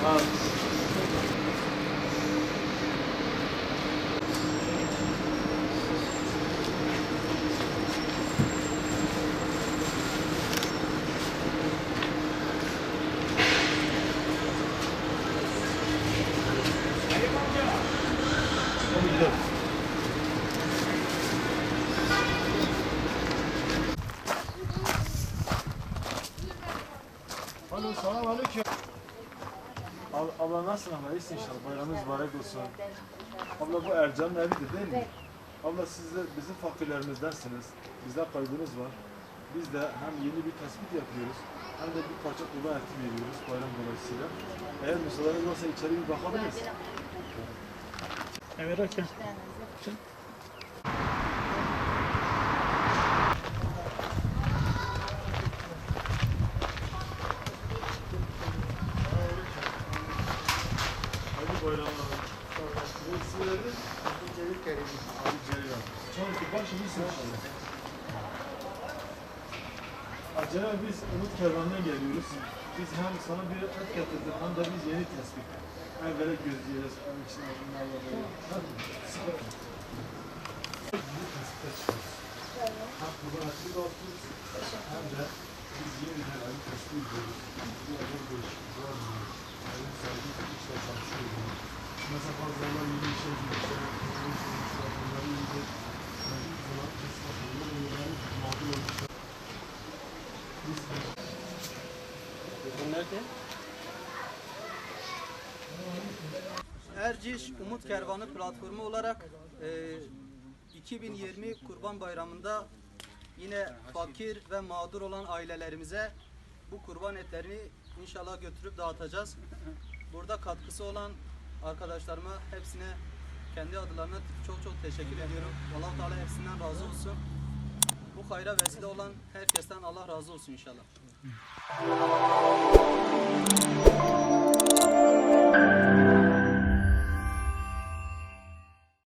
Ha. Alo, selam aleyküm. Abla nasılsın abla? İyisin inşallah. Bayramınız mübarek olsun. Abla bu Ercan'ın evidir değil mi? Abla siz de bizim fakirlerimizdensiniz. Bizde kaybınız var. Biz de hem yeni bir tespit yapıyoruz hem de bir parça kurban eti veriyoruz bayram dolayısıyla. Eğer müsaadenız varsa içeri bir bakabiliriz. Evet, okey. Hayırlı bayramlar. Bu isimleri Celil Kerim. Ali Celal. Çok kurban şimdi inşallah. Acele biz Umut Kervan'dan geliyoruz. Biz hem sana bir et getirdik hem de biz yeni tespit. Evvela gözleyeceğiz. Onun için adını Allah'a. Hadi. Sıkı. Bu tespite çıkarız. Hem kurban etini dağıtıyoruz hem de biz yeniden aynı tespit ediyoruz. Bu adam değişiklik var mı? Aynı sahibi işler çalışıyor. Mesela bazılarına yeni işe girmişler. Yeni işe girmişler. Bunları iyice bu zaman tespit ediyorlar. Onların mağdur olmuşlar. Nerede? Erciş Umut Kervanı platformu olarak 2020 Kurban Bayramı'nda yine fakir ve mağdur olan ailelerimize bu kurban etlerini inşallah götürüp dağıtacağız. Burada katkısı olan arkadaşlarıma hepsine kendi adlarına çok çok teşekkür ediyorum. Allah-u Teala hepsinden razı olsun. Bu hayra vesile olan herkesten Allah razı olsun inşallah.